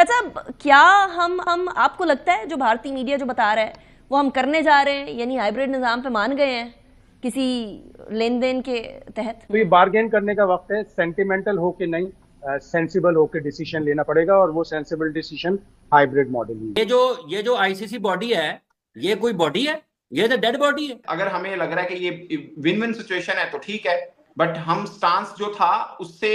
शायद साहब, क्या हम आपको लगता है जो भारतीय मीडिया जो बता रहा है वो हम करने जा रहे हैं, यानी हाइब्रिड निज़ाम पे मान गए हैं किसी लेन देन के तहत? तो ये बार्गेन करने का वक्त है, सेंटिमेंटल होके नहीं, सेंसिबल होके डिसीजन लेना पड़ेगा, और वो सेंसिबल डिसीजन हाइब्रिड मॉडल ही। ये जो आईसीसी बॉडी है, ये कोई बॉडी है? ये तो डेड बॉडी है। अगर हमें लग रहा है कि ये विन विन सिचुएशन है तो ठीक है, बट हम स्टांस जो था उससे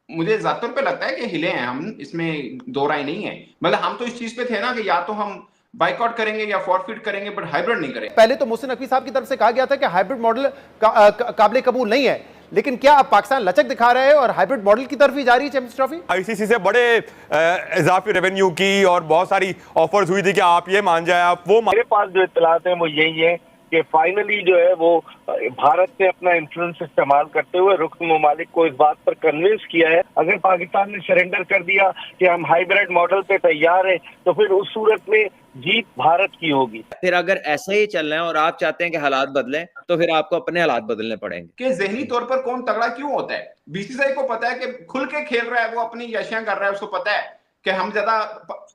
मुझे ज्यादातर पे लगता है कि हिले हैं हम, इसमें दो राय नहीं है। मतलब हम तो इस चीज पे थे ना कि या तो हम बाइकआउट करेंगे या फॉरफिट करेंगे, बट हाइब्रिड नहीं करेंगे। पहले तो मोहसिन नकवी साहब की तरफ से कहा गया था कि हाइब्रिड मॉडल काबिल कबूल नहीं है, लेकिन क्या अब पाकिस्तान लचक दिखा रहा है और हाइब्रिड मॉडल की तरफ ही जा रही है चैंपियंस ट्रॉफी? आईसीसी से बड़े इजाफी रेवेन्यू की और बहुत सारी ऑफर्स हुई थी कि आप ये मान जाए, आप वो मेरे पास जो इत्तलात हैं वो यही है कि फाइनली जो है वो भारत ने अपना इन्फ्लुएंस इस्तेमाल करते हुए रुकन ममालिक को इस बात पर कन्विंस किया है। अगर पाकिस्तान ने सरेंडर कर दिया कि हम हाइब्रिड मॉडल पे तैयार हैं, तो फिर उस सूरत में जीत भारत की होगी। फिर अगर ऐसा ही चल रहा है और आप चाहते हैं कि हालात बदलें, तो फिर आपको अपने हालात बदलने पड़ेंगे। कि जहनी तौर पर कौन तगड़ा क्यों होता है? बीसीसीआई को पता है कि खुल के खेल रहा है, वो अपनी यशियां कर रहा है, उसको पता है कि हम ज्यादा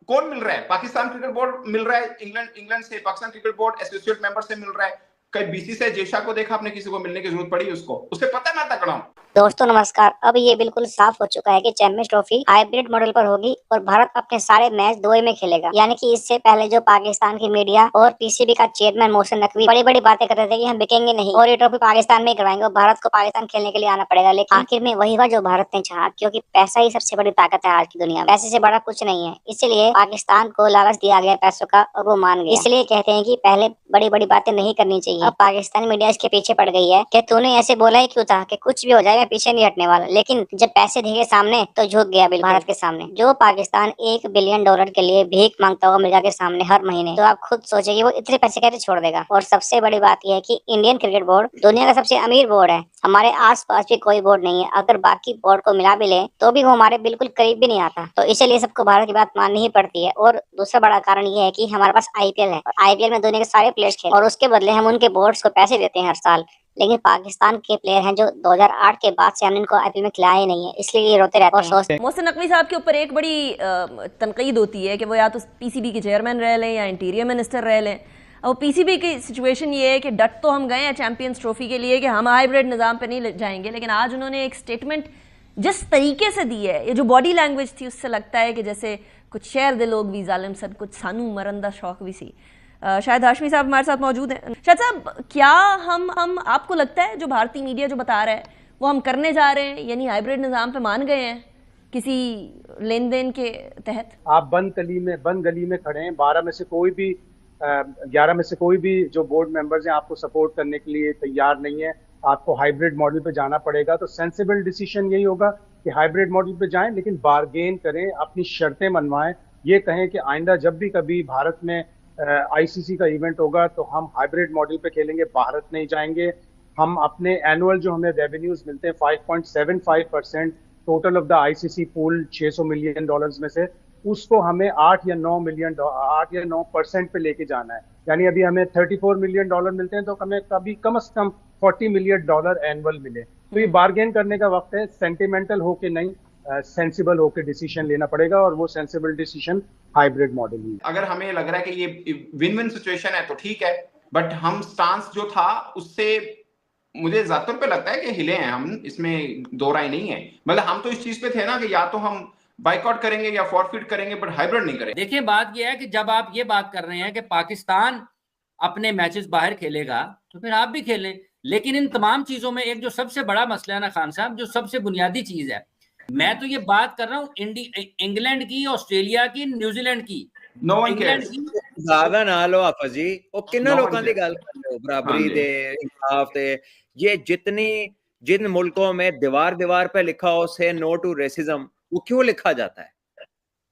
कौन मिल रहा है। पाकिस्तान क्रिकेट बोर्ड मिल रहा है, इंग्लैंड से Pakistan cricket board associate member से मिल रहा है। कई बीसीसीआई जेशा को देखा आपने, किसी को मिलने की जरूरत पड़ी उसको? उसे पता है मैं तगड़ा हूं। दोस्तों नमस्कार। अब ये बिल्कुल साफ हो चुका है कि चैंपियंस ट्रॉफी हाइब्रिड मॉडल पर होगी और भारत अपने सारे मैच दुबई में खेलेगा। यानी कि इससे पहले जो पाकिस्तान की मीडिया और पीसीबी का चेयरमैन मोहसिन नकवी बड़ी बड़ी बातें कर रहे थे कि हम बिकेंगे नहीं और ये ट्रॉफी पाकिस्तान में ही करवाएंगे और भारत को पाकिस्तान खेलने के लिए आना पड़ेगा, लेकिन आखिर में वही हुआ जो भारत ने चाहा, क्योंकि पैसा ही सबसे बड़ी ताकत है आज की दुनिया में। पैसे से बड़ा कुछ नहीं है, इसलिए पाकिस्तान को लालच दिया गया पैसों का और वो मान गए। इसलिए कहते हैं कि पहले बड़ी बड़ी बातें नहीं करनी चाहिए। अब पाकिस्तानी मीडिया इसके पीछे पड़ गई है कि तूने ऐसे बोला ही क्यों था कि कुछ भी हो जाएगा, पीछे नहीं हटने वाला। लेकिन जब पैसे दिखे सामने तो झुक गया बिल्कुल भारत के सामने। जो पाकिस्तान $1 बिलियन के लिए भीख मांगता हुआ अमेरिका के सामने हर महीने, तो आप खुद सोचिए वो इतने पैसे कैसे छोड़ देगा। और सबसे बड़ी बात यह है कि इंडियन क्रिकेट बोर्ड दुनिया का सबसे अमीर बोर्ड है, हमारे आसपास भी कोई बोर्ड नहीं है। अगर बाकी बोर्ड को मिला भी ले तो भी वो हमारे बिल्कुल करीब भी नहीं आता। तो इसलिए सबको भारत की बात माननी ही पड़ती है। और दूसरा बड़ा कारण ये है कि हमारे पास आईपीएल है, आईपीएल में दुनिया के सारे प्लेयर्स खेल, और उसके बदले हम उनके बोर्ड्स को पैसे देते हैं हर साल। लेकिन पाकिस्तान के प्लेयर हैं जो 2008 के बाद से हमने इनको आईपीएल में खिलाया ही नहीं है, इसलिए ये रोते रहते हैं और सोचते हैं। मोहसिन नकवी साहब के ऊपर एक बड़ी तनकीद होती है कि वो या तो पीसीबी के चेयरमैन रह लें या इंटीरियर मिनिस्टर रह लें। अब पीसीबी की सिचुएशन ये है कि डट तो हम गए हैं चैंपियंस ट्रॉफी के लिए कि हम हाइब्रिड निज़ाम पे नहीं जाएंगे, लेकिन आज उन्होंने एक स्टेटमेंट जिस तरीके से दी है, ये जो बॉडी लैंग्वेज थी, उससे लगता है कि जैसे कुछ शहर दे लोग भी जालिम सन, कुछ सानू मरंदा शौक भी सी। शायद हाशमी साहब हमारे साथ मौजूद हैं। शायद साहब, क्या हम आपको लगता है जो भारतीय मीडिया जो बता रहा है वो हम करने जा रहे हैं, यानी हाइब्रिड निज़ाम पे मान गए हैं किसी लेन देन के तहत? आप बंद गली में खड़े हैं। 11 में से कोई भी जो बोर्ड मेंबर्स हैं आपको सपोर्ट करने के लिए तैयार नहीं है। आपको हाइब्रिड मॉडल पे जाना पड़ेगा। तो सेंसिबल डिसीजन यही होगा कि हाइब्रिड मॉडल पे जाएं, लेकिन बार्गेन करें, अपनी शर्तें मनवाएं। ये कहें कि आइंदा जब भी कभी भारत में आईसीसी का इवेंट होगा तो हम हाइब्रिड मॉडल पे खेलेंगे, भारत नहीं जाएंगे। हम अपने एनुअल जो हमें रेवेन्यूज मिलते हैं 5.75% total of the ICC pool $600 million में से, उसको हमें 8 या 9% पे लेके जाना है। यानी अभी हमें $34 मिलियन मिलते हैं, तो हमें कभी कम से कम $40 मिलियन एनुअल मिले। तो ये बार्गेन करने का वक्त है, सेंटिमेंटल होके नहीं, सेंसिबल होके डिसीजन लेना पड़ेगा, और वो सेंसिबल डिसीजन हाइब्रिड मॉडल ही। अगर हमें लग रहा है कि ये विन विन सिचुएशन है तो ठीक है, बट हम स्टांस जो था उससे मुझे ज्यादातर पे लगता है कि हिले हैं हम, इसमें दो राय नहीं है। मतलब हम तो इस चीज पे थे ना कि या तो हम बाइकआउट करेंगे या फॉरफिट करेंगे, बट हाइब्रिड नहीं करेंगे। देखिए, बात यह है कि जब आप ये बात कर रहे हैं कि पाकिस्तान अपने मैचेस बाहर खेलेगा, तो फिर आप भी खेलें। लेकिन इन तमाम चीजों में एक जो सबसे बड़ा मसला है ना खान साहब, जो सबसे बुनियादी चीज है, मैं तो ये बात कर रहा हूँ इंग्लैंड की, ऑस्ट्रेलिया की, न्यूजीलैंड की। No one cares. ज्यादा ना लो आफा जी, ओ किन्ना लोकां दी गल कर रहे हो, बराबरी दे, इंसाफ दे। ये जिन मुल्कों में दीवार पे लिखा हो से नो टू रेसिज्म, वो क्यों लिखा जाता है?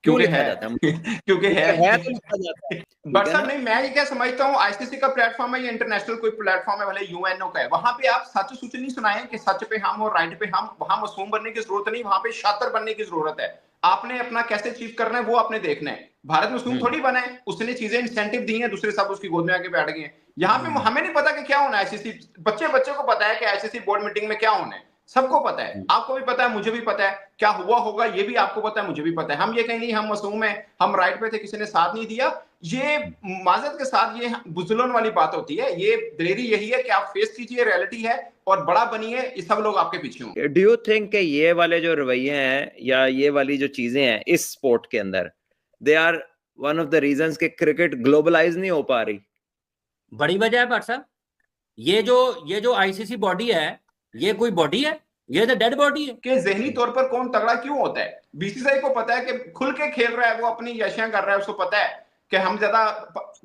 क्यों लिखा जाता है? क्योंकि है तो लिखा जाता है। बट सर नहीं, मैं ये क्या समझता हूँ, आईसीसी का प्लेटफॉर्म है या इंटरनेशनल कोई प्लेटफॉर्म है, भले यूएनओ का है, वहां पे आप सच सूच नहीं सुनाए कि सच पे हम और राइट पे हम। वहां मासूम बनने की जरूरत नहीं, वहां पे शातिर बनने की जरूरत है। आपने अपना कैसे अचीव करना है वो आपने देखना है। भारत मासूम थोड़ी बना है, उसने चीजें इंसेंटिव दी हैं, दूसरे सब उसकी गोद में आके बैठ गए हैं। यहाँ पे हमें नहीं पता कि क्या होना है। आईसीसी बच्चे को पता है कि आईसीसी बोर्ड मीटिंग में क्या होना है, सबको पता है, आपको भी पता है, मुझे भी पता है। क्या हुआ होगा ये भी आपको पता है, मुझे भी पता है। हम ये कहीं नहीं हम मासूम है, हम राइट पे थे, किसी ने साथ नहीं दिया। ये माजरत के साथ ये बुजुर्गों वाली बात होती है। ये दिलेरी यही है कि आप फेस कीजिए, रियलिटी है और बड़ा बनिए, ये सब लोग आपके पीछे हों। डू यू थिंक कि ये वाले जो रवैये हैं या ये वाली जो चीजें हैं इस स्पोर्ट के अंदर, they are one of the reasons कि क्रिकेट ग्लोबलाइज नहीं हो पा रही? बड़ी वजह है भट्ट साहब, ये जो आईसीसी बॉडी है, ये कोई बॉडी है? ये तो डेड बॉडी है। कि जहनी तौर पर कौन तगड़ा क्यों होता है? बीसीसीआई को पता है कि खुल के खेल रहा है, वो अपनी यशियां कर रहा है, उसको पता है कि हम ज्यादा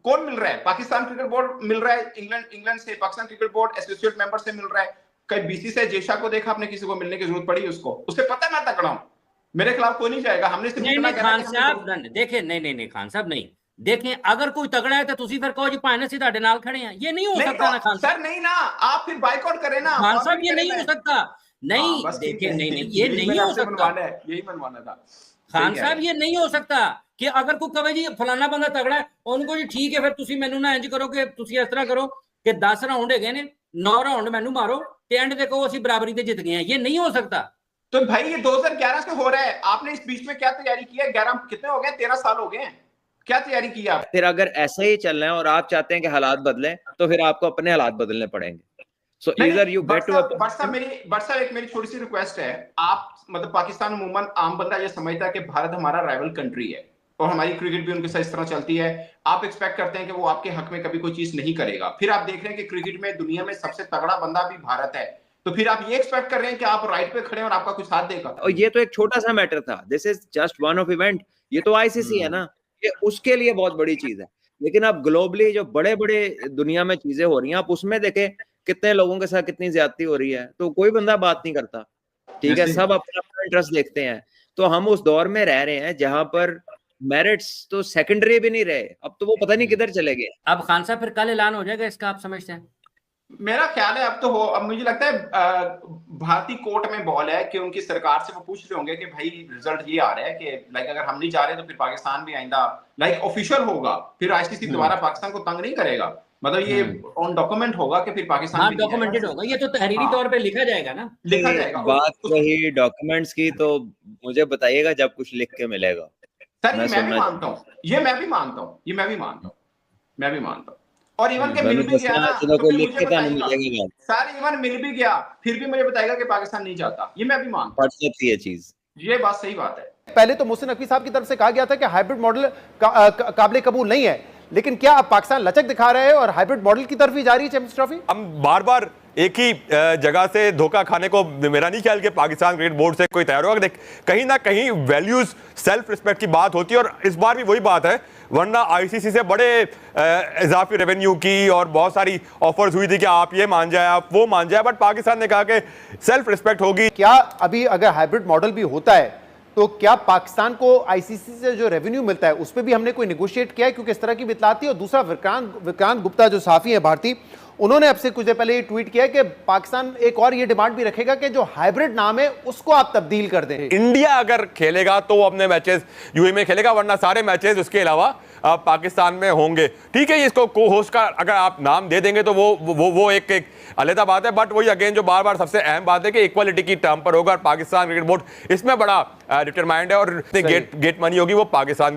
कौन मिल रहा है। पाकिस्तान क्रिकेट बोर्ड मिल रहा है, इंग्लैंड से, Pakistan cricket board associate member से मिल रहा है। कहीं बीसीसीआई जेशा को देखा आपने, किसी को मिलने की जरूरत पड़ी उसको? उसे पता है मैं तगड़ा हूं, मेरे खिलाफ कोई नहीं जाएगा। हमने सिर्फ नहीं खान साहब देखें, नहीं खान साहब नहीं देखें, अगर कोई तगड़ा है तो तुसी फिर कहो जी भाई ने सीधे नाल खड़े हैं, ये नहीं हो सकता ना खान साहब। सर नहीं ना, आप फिर बाइकआउट करें ना खान साहब, ये नहीं हो सकता। नहीं देखें, नहीं ये नहीं हो सकता, यही मनवाना था खान साहब, ये नहीं हो सकता कि अगर कोई कहे जी फलाना बंदा तगड़ा है, उनको जी ठीक है फिर तुसी मैनू ना इंज करो कि तुसी इस तरह करो कि 10 राउंड है ने 9 राउंड मैनू मारो ते एंड ते कहो असि बराबरी ते जित गए हैं, ये नहीं हो सकता। तो भाई ये 2011 से हो रहा है, आपने इस बीच में क्या तैयारी की है? 11 कितने हो गए? 13 साल हो गए हैं, क्या तैयारी की आप? फिर अगर ऐसा ही चल रहा है और आप चाहते हैं कि हालात बदलें, तो फिर आपको अपने हालात बदलने पड़ेंगे। So either you get to एक मेरी छोटी सी रिक्वेस्ट है, आप मतलब पाकिस्तान अमूमन आम बंदा ये समझता है कि भारत हमारा राइवल कंट्री है और हमारी क्रिकेट भी उनके साथ इस तरह चलती है। आप एक्सपेक्ट करते हैं कि वो आपके हक में कभी कोई चीज नहीं करेगा। फिर आप देख रहे हैं कि क्रिकेट में दुनिया में सबसे तगड़ा बंदा भी भारत है, तो फिर आप ये एक्सपेक्ट कर रहे हैं कि आप राइट पे खड़े और आपका कुछ साथ देगा। और ये तो एक छोटा सा मैटर था, this is just one of event. ये तो आईसीसी है ना, ये उसके लिए बहुत बड़ी चीज है। लेकिन अब ग्लोबली जो बड़े बड़े दुनिया में चीजें हो रही हैं, आप उसमें देखें कितने लोगों के साथ कितनी ज्यादती हो रही है, तो कोई बंदा बात नहीं करता। ठीक है, सब अपना अपना इंटरेस्ट देखते हैं। तो हम उस दौर में रह रहे हैं जहां पर मेरिट्स तो सेकेंडरी भी नहीं रहे, अब तो वो पता नहीं किधर चले गए। अब खान साहब फिर कल ऐलान हो जाएगा इसका, आप समझते हैं? मेरा ख्याल है अब तो हो। अब मुझे लगता है भारतीय कोर्ट में बॉल है कि उनकी सरकार से वो पूछ रहे होंगे कि भाई रिजल्ट ये आ रहा है कि लाइक अगर हम नहीं जा रहे तो फिर पाकिस्तान भी आइंदा लाइक ऑफिशियल होगा, फिर आईसीसी दोबारा पाकिस्तान को तंग नहीं करेगा। मतलब ये ऑन डॉक्यूमेंट होगा कि फिर पाकिस्तान डॉक्यूमेंटेड होगा, ये तो तहरीरी तौर पे लिखा जाएगा ना, लिखा जाएगा। बात रही डॉक्यूमेंट्स की, तो मुझे बताइएगा जब कुछ लिख के मिलेगा। सर मैं भी मानता हूँ, मैं भी मानता हूँ और इवन के मिल भी गया ना तो लिख के मिलेगा सर, इवन मिल भी गया फिर भी मुझे बताएगा कि पाकिस्तान नहीं जाता, ये मैं भी मानता हूँ। ये चीज, ये बात सही बात है। पहले तो मोहसिन नकवी साहब की तरफ से कहा गया था कि हाइब्रिड मॉडल काबिल कबूल नहीं है, लेकिन क्या अब पाकिस्तान लचक दिखा रहे हैं और हाइब्रिड मॉडल की तरफ ही जा रही है चैंपियंस ट्रॉफी? हम बार बार एक ही जगह से धोखा खाने को मेरा नहीं ख्याल कि पाकिस्तान क्रिकेट बोर्ड से कोई तैयार होगा। कहीं ना कहीं वैल्यूज, सेल्फ रिस्पेक्ट की बात होती है और इस बार भी वही बात है। वरना आईसीसी से बड़े इजाफी रेवेन्यू की और बहुत सारी ऑफर्स हुई थी कि आप ये मान जाए, आप वो मान जाए, बट पाकिस्तान ने कहा कि सेल्फ रिस्पेक्ट होगी। क्या अभी अगर हाइब्रिड मॉडल भी होता है तो क्या पाकिस्तान को आईसीसी से जो रेवेन्यू मिलता है उस पर भी हमने कोई निगोशिएट किया है? क्योंकि इस तरह की इत्तलाती। और दूसरा, विक्रांत गुप्ता जो सहाफी है भारतीय, उन्होंने अब से कुछ देर पहले ये ट्वीट किया कि पाकिस्तान एक और ये डिमांड भी रखेगा कि जो हाइब्रिड नाम है उसको आप तब्दील कर दें। इंडिया अगर खेलेगा तो वो अपने मैचेस यूएई में खेलेगा, वरना सारे मैचेस उसके अलावा पाकिस्तान में होंगे। ठीक है, इसको को होस्ट का अगर आप नाम दे देंगे तो वो एक अलग बात है, बट वही अगेन जो बार बार सबसे अहम बात है कि इक्वालिटी की टर्म पर होगा और पाकिस्तान क्रिकेट बोर्ड इसमें बड़ा डिटरमाइंड है और गेट मनी होगी वो पाकिस्तान की।